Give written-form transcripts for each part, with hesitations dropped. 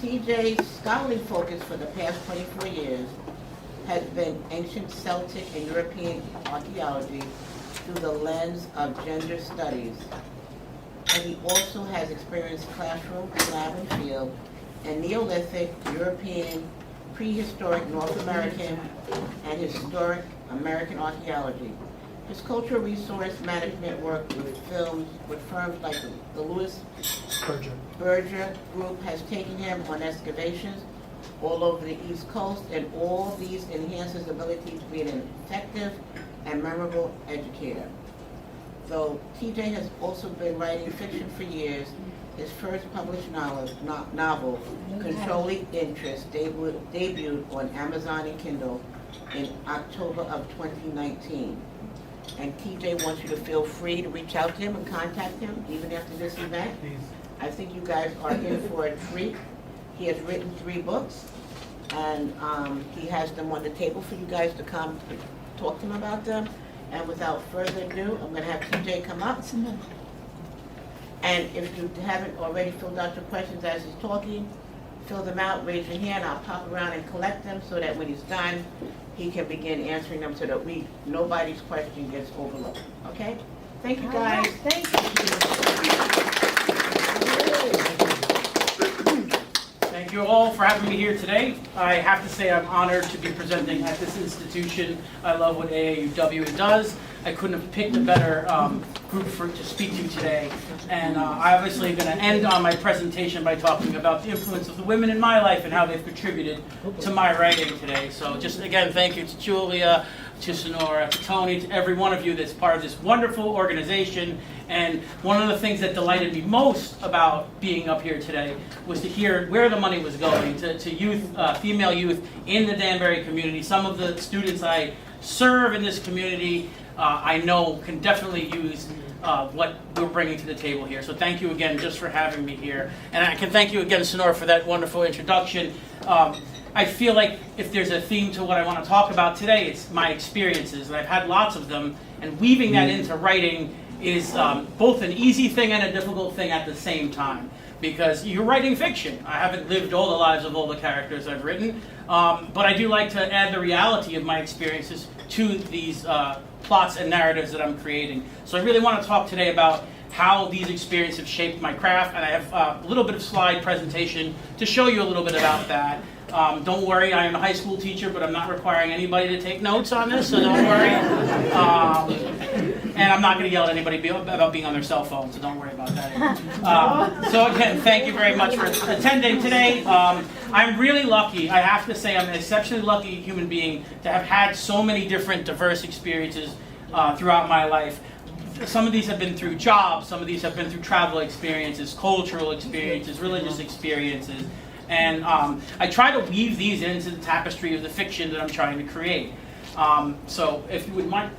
TJ's scholarly focus for the past 24 years has been ancient Celtic and European archaeology through the lens of gender studies. And he also has experienced classroom, lab, and field in Neolithic, European, prehistoric North American, and historic American archaeology. His cultural resource management work with firms like the Louis Berger Group has taken him on excavations all over the East Coast, and all these enhance his ability to be an effective and memorable educator. Though TJ has also been writing fiction for years, his first published novel, Controlling Interest, debuted on Amazon and Kindle in October of 2019. And TJ wants you to feel free to reach out to him and contact him even after this event. I think you guys are in for a treat. He has written 3 books, and he has them on the table for you guys to come talk to him about them. And without further ado, I'm going to have TJ come up. And if you haven't already filled out your questions as he's talking, fill them out, raise your hand, I'll pop around and collect them so that when he's done, he can begin answering them so that nobody's question gets overlooked. Okay? Thank you, guys. Thank you. Thank you all for having me here today. I have to say I'm honored to be presenting at this institution. I love what AAUW does. I couldn't have picked a better group to speak to today. And I obviously am going to end on my presentation by talking about the influence of the women in my life and how they've contributed to my writing today. So just again, thank you to Julia, to Sonora, to Tony, to every one of you that's part of this wonderful organization. And one of the things that delighted me most about being up here today was to hear where the money was going to youth, female youth in the Danbury community. Some of the students I serve in this community I know can definitely use what we're bringing to the table here. So thank you again just for having me here. And I can thank you again, Sonora, for that wonderful introduction. I feel like if there's a theme to what I want to talk about today, it's my experiences, and I've had lots of them, and weaving that into writing is both an easy thing and a difficult thing at the same time, because you're writing fiction. I haven't lived all the lives of all the characters I've written, but I do like to add the reality of my experiences to these plots and narratives that I'm creating. So I really want to talk today about how these experiences have shaped my craft, and I have a little bit of slide presentation to show you a little bit about that. Don't worry, I am a high school teacher, but I'm not requiring anybody to take notes on this, so don't worry. And I'm not going to yell at anybody about being on their cell phone, so don't worry about that. So again, thank you very much for attending today. I'm really lucky. I have to say I'm an exceptionally lucky human being to have had so many different diverse experiences throughout my life. Some of these have been through jobs, some of these have been through travel experiences, cultural experiences, religious experiences. And I try to weave these into the tapestry of the fiction that I'm trying to create. So if you would mind,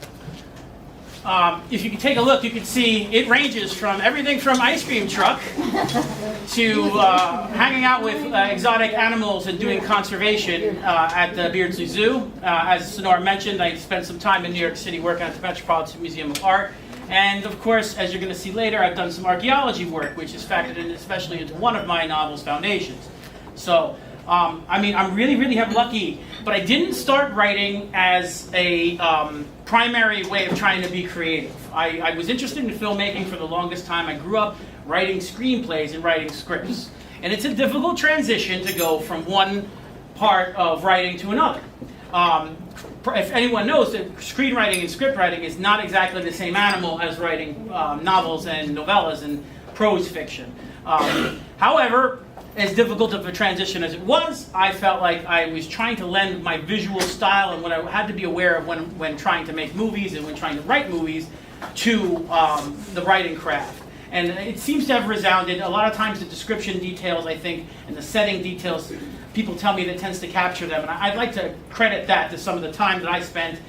if you can take a look, you can see it ranges from everything from ice cream truck to hanging out with exotic animals and doing conservation at the Beardsley Zoo. As Sonora mentioned, I spent some time in New York City working at the Metropolitan Museum of Art. And of course, as you're going to see later, I've done some archaeology work, which is factored in especially into one of my novel's foundations. So, I mean, I'm really lucky, but I didn't start writing as a primary way of trying to be creative. I was interested in filmmaking for the longest time. I grew up writing screenplays and writing scripts. And it's a difficult transition to go from one part of writing to another. If anyone knows that screenwriting and script writing is not exactly the same animal as writing novels and novellas and prose fiction. However, as difficult of a transition as it was, I felt like I was trying to lend my visual style and what I had to be aware of when trying to make movies and when trying to write movies to the writing craft. And it seems to have resounded. A lot of times the description details, I think, and the setting details, people tell me that tends to capture them. And I'd like to credit that to some of the time that I spent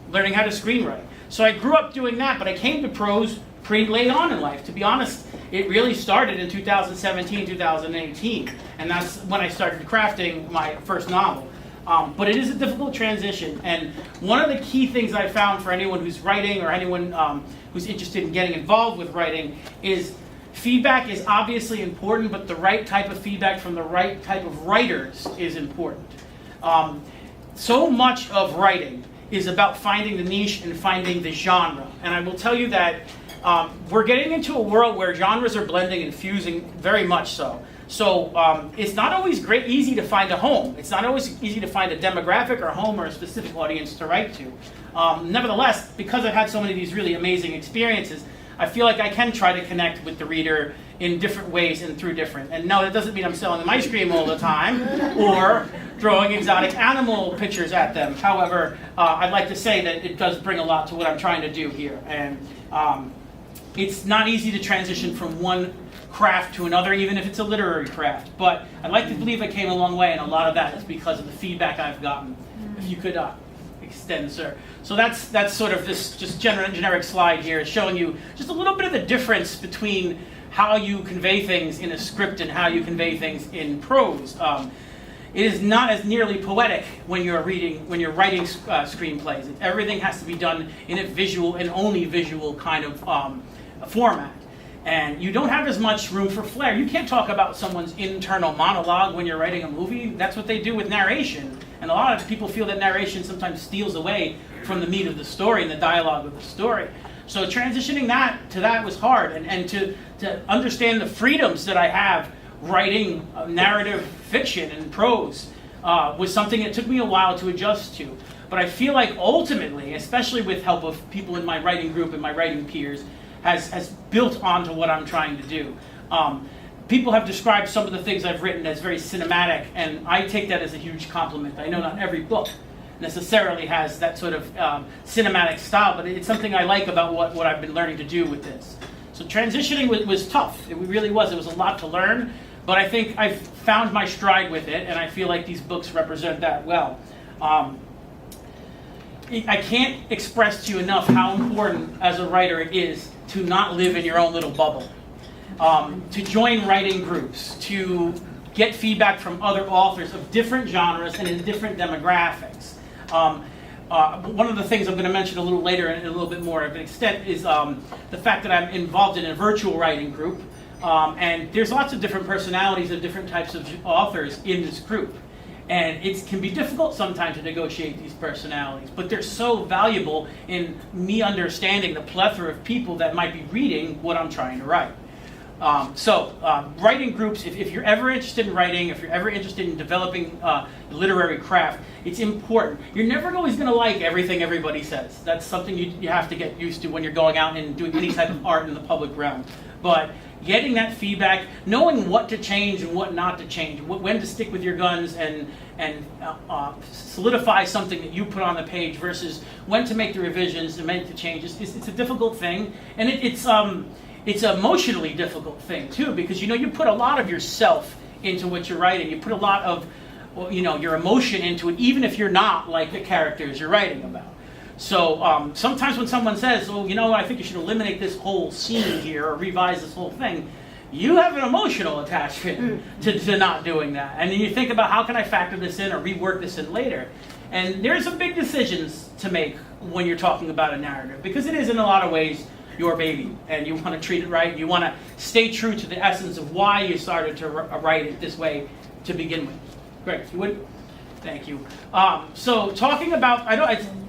learning how to screenwrite. So I grew up doing that, but I came to prose pretty late on in life. To be honest, it really started in 2017, 2018. And that's when I started crafting my first novel. But it is a difficult transition. And one of the key things I found for anyone who's writing or anyone who's interested in getting involved with writing is Feedback is obviously important, but the right type of feedback from the right type of writers is important. So much of writing is about finding the niche and finding the genre. And I will tell you that we're getting into a world where genres are blending and fusing very much so. So it's not always easy to find a home. It's not always easy to find a demographic or a home or a specific audience to write to. Nevertheless, because I've had so many of these really amazing experiences, I feel like I can try to connect with the reader in different ways and through different. And no, that doesn't mean I'm selling them ice cream all the time or throwing exotic animal pictures at them. However, I'd like to say that it does bring a lot to what I'm trying to do here. And it's not easy to transition from one craft to another, even if it's a literary craft. But I'd like to believe I came a long way, and a lot of that is because of the feedback I've gotten. If you could extend, sir. So that's sort of this just generic slide here, showing you just a little bit of the difference between how you convey things in a script and how you convey things in prose. It is not as nearly poetic when you're writing screenplays. Everything has to be done in a visual and only visual kind of format. And you don't have as much room for flair. You can't talk about someone's internal monologue when you're writing a movie. That's what they do with narration. And a lot of people feel that narration sometimes steals away from the meat of the story and the dialogue of the story. So transitioning to that was hard. And to understand the freedoms that I have writing narrative fiction and prose was something that took me a while to adjust to. But I feel like ultimately, especially with help of people in my writing group and my writing peers, has built onto what I'm trying to do. People have described some of the things I've written as very cinematic, and I take that as a huge compliment. I know not every book necessarily has that sort of cinematic style, but it's something I like about what I've been learning to do with this. So transitioning was tough. It really was. It was a lot to learn, but I think I've found my stride with it, and I feel like these books represent that well. I can't express to you enough how important as a writer it is to not live in your own little bubble. To join writing groups, to get feedback from other authors of different genres and in different demographics. One of the things I'm going to mention a little later and a little bit more of an extent is the fact that I'm involved in a virtual writing group. And there's lots of different personalities of different types of authors in this group. And it can be difficult sometimes to negotiate these personalities, but they're so valuable in me understanding the plethora of people that might be reading what I'm trying to write. Writing groups, if you're ever interested in writing, if you're ever interested in developing literary craft, it's important. You're never always going to like everything everybody says. That's something you have to get used to when you're going out and doing any type of art in the public realm. But getting that feedback, knowing what to change and what not to change, when to stick with your guns and solidify something that you put on the page versus when to make the revisions and make the changes, it's a difficult thing. And it's an emotionally difficult thing too, because you put a lot of yourself into what you're writing. You put a lot of your emotion into it, even if you're not like the characters you're writing about. So sometimes when someone says, I think you should eliminate this whole scene here or revise this whole thing, you have an emotional attachment to not doing that. And then you think about how can I factor this in or rework this in later. And there's some big decisions to make when you're talking about a narrative, because it is in a lot of ways your baby, and you want to treat it right. You want to stay true to the essence of why you started to write it this way to begin with. Great, you would? Thank you. So talking about,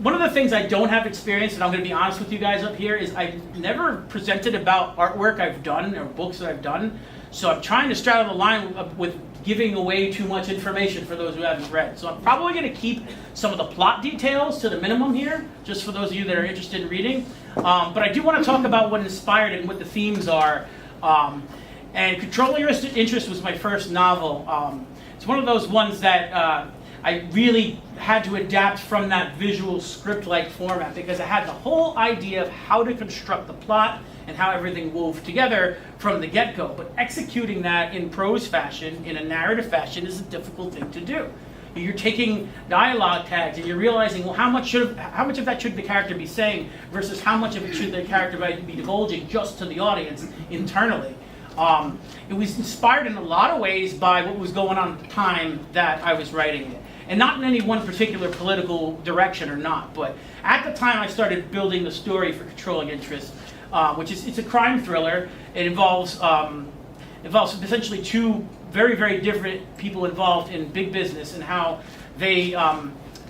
one of the things I don't have experience, and I'm going to be honest with you guys up here, is I've never presented about artwork I've done or books that I've done. So I'm trying to straddle the line with giving away too much information for those who haven't read. So I'm probably going to keep some of the plot details to the minimum here, just for those of you that are interested in reading. But I do want to talk about what inspired it and what the themes are. And Control Your Interest was my first novel. It's one of those ones that I really had to adapt from that visual script-like format, because I had the whole idea of how to construct the plot and how everything wove together from the get-go. But executing that in prose fashion, in a narrative fashion, is a difficult thing to do. You're taking dialogue tags and you're realizing, well, how much of that should the character be saying versus how much of it should the character be divulging just to the audience internally. It was inspired in a lot of ways by what was going on at the time that I was writing it. And not in any one particular political direction or not, but at the time I started building the story for Controlling Interest, it's a crime thriller. It involves essentially two very, very different people involved in big business and how they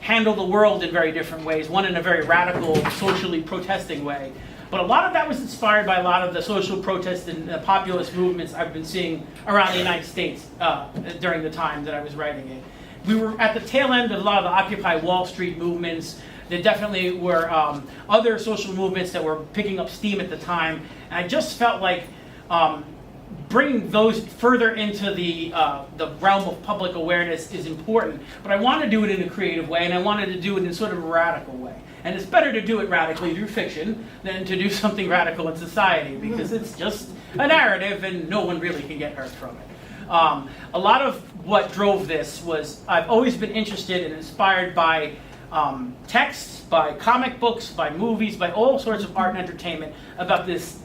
handle the world in very different ways. One in a very radical, socially protesting way. But a lot of that was inspired by a lot of the social protests and populist movements I've been seeing around the United States during the time that I was writing it. We were at the tail end of a lot of the Occupy Wall Street movements. There definitely were other social movements that were picking up steam at the time. And I just felt like bringing those further into the realm of public awareness is important. But I want to do it in a creative way, and I wanted to do it in sort of a radical way. And it's better to do it radically through fiction than to do something radical in society, because it's just a narrative and no one really can get hurt from it. A lot of what drove this was I've always been interested and inspired by texts, by comic books, by movies, by all sorts of art and entertainment about this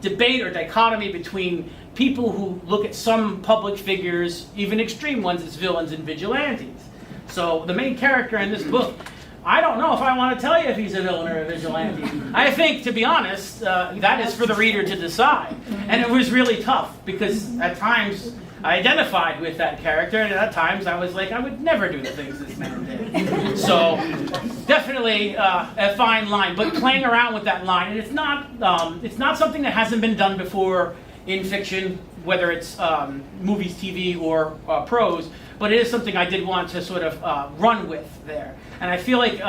debate or dichotomy between people who look at some public figures, even extreme ones, as villains and vigilantes. So the main character in this book, I don't know if I want to tell you if he's a villain or a vigilante. I think, to be honest, that is for the reader to decide. And it was really tough because at times I identified with that character, and at times I was like, I would never do the things this man did. So definitely a fine line, but playing around with that line, and it's not something that hasn't been done before in fiction, whether it's movies, TV, or prose, but it is something I did want to sort of run with there. And I feel like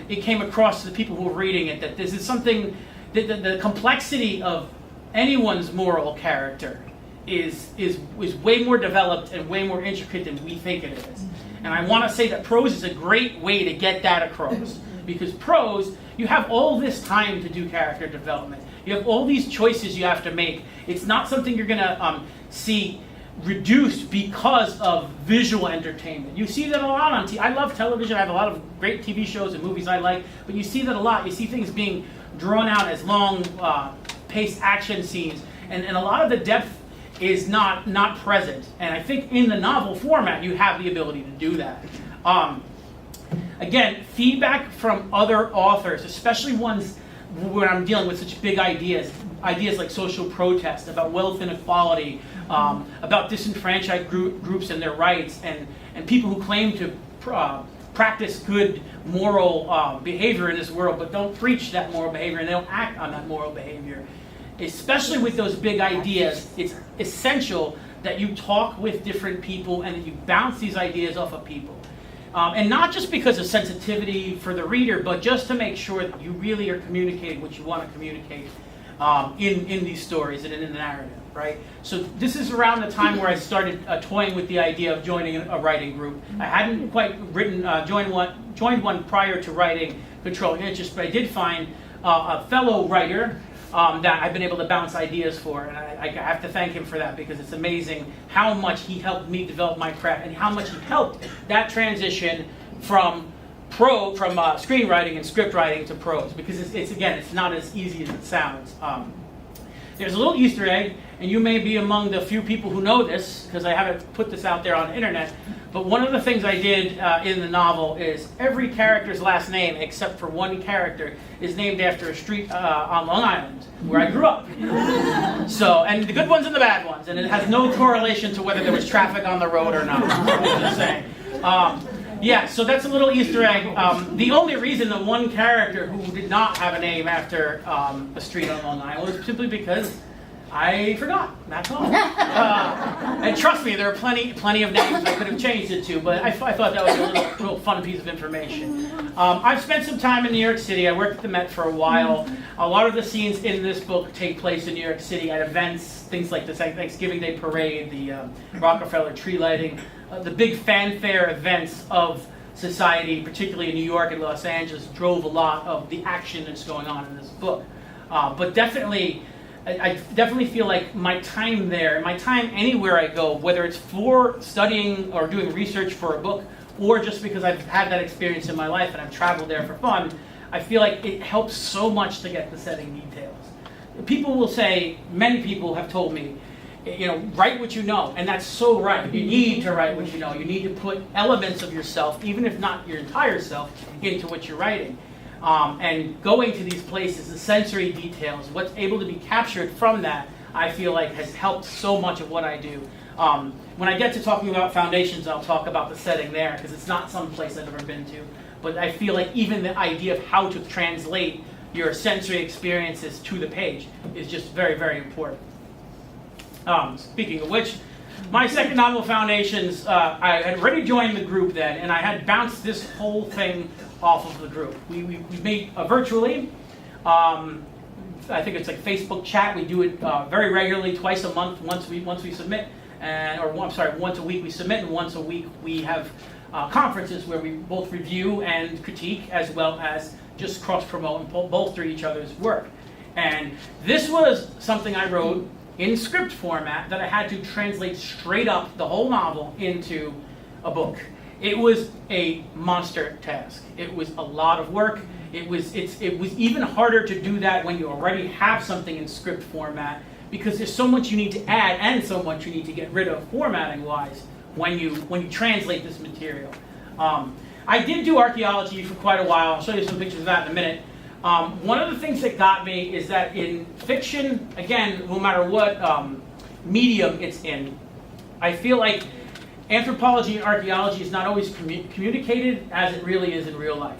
it came across to the people who were reading it that this is something, that the complexity of anyone's moral character is way more developed and way more intricate than we think it is. And I want to say that prose is a great way to get that across. Because prose, you have all this time to do character development. You have all these choices you have to make. It's not something you're going to see reduced because of visual entertainment. You see that a lot on TV. I love television. I have a lot of great TV shows and movies I like. But you see that a lot. You see things being drawn out as long, paced action scenes. And a lot of the depth is not present. And I think in the novel format, you have the ability to do that. Again, feedback from other authors, especially ones where I'm dealing with such big ideas like social protest, about wealth inequality, about disenfranchised groups and their rights, and people who claim to practice good moral behavior in this world, but don't preach that moral behavior and they don't act on that moral behavior. Especially with those big ideas, it's essential that you talk with different people and that you bounce these ideas off of people. And not just because of sensitivity for the reader, but just to make sure that you really are communicating what you want to communicate in these stories and in the narrative, right? So this is around the time where I started toying with the idea of joining a writing group. I hadn't quite joined one prior to writing Controlling Interest, but I did find a fellow writer that I've been able to bounce ideas for, and I have to thank him for that, because it's amazing how much he helped me develop my craft and how much he helped that transition from screenwriting and script writing to prose, because it's not as easy as it sounds. There's a little Easter egg, and you may be among the few people who know this, because I haven't put this out there on the internet, but one of the things I did in the novel is every character's last name, except for one character, is named after a street on Long Island, where I grew up. So, and the good ones and the bad ones, and it has no correlation to whether there was traffic on the road or not. I'm just saying. Yeah, so that's a little Easter egg. The only reason the one character who did not have a name after a street on Long Island was simply because I forgot. That's all. And trust me, there are plenty of names I could have changed it to, but I thought that was a little fun piece of information. I've spent some time in New York City. I worked at the Met for a while. A lot of the scenes in this book take place in New York City at events, things like the Thanksgiving Day Parade, the Rockefeller tree lighting, the big fanfare events of society, particularly in New York and Los Angeles, drove a lot of the action that's going on in this book. But definitely, I definitely feel like my time there, my time anywhere I go, whether it's for studying or doing research for a book, or just because I've had that experience in my life and I've traveled there for fun, I feel like it helps so much to get the setting details. People will say, many people have told me, write what you know, and that's so right. You need to write what you know. You need to put elements of yourself, even if not your entire self, into what you're writing. And going to these places, the sensory details, what's able to be captured from that, I feel like has helped so much of what I do. When I get to talking about foundations, I'll talk about the setting there, because it's not some place I've ever been to. But I feel like even the idea of how to translate your sensory experiences to the page is just very, very important. Speaking of which, my second novel, Foundations, I had already joined the group then, and I had bounced this whole thing off of the group. We meet virtually. I think it's like Facebook chat. We do it very regularly, twice a month, once we submit, once a week we submit, and once a week we have conferences where we both review and critique, as well as just cross-promote and bolster each other's work. And this was something I wrote in script format that I had to translate straight up the whole novel into a book. It was a monster task. It was a lot of work. It was even harder to do that when you already have something in script format, because there's so much you need to add and so much you need to get rid of formatting-wise when you translate this material. I did do archaeology for quite a while. I'll show you some pictures of that in a minute. One of the things that got me is that in fiction, again, no matter what medium it's in, I feel like anthropology and archaeology is not always communicated as it really is in real life.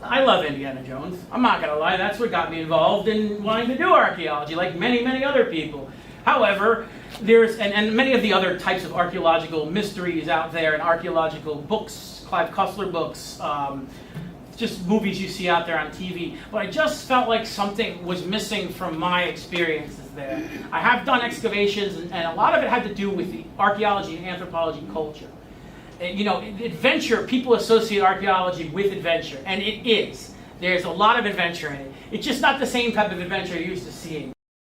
I love Indiana Jones. I'm not going to lie, that's what got me involved in wanting to do archaeology, like many, many other people. However, there's, and many of the other types of archaeological mysteries out there, and archaeological books, Clive Cussler books, just movies you see out there on TV, but I just felt like something was missing from my experiences there. I have done excavations, and a lot of it had to do with the archaeology and anthropology culture. You know, adventure, people associate archaeology with adventure, and it is. There's a lot of adventure in it. It's just not the same type of adventure you're used to seeing.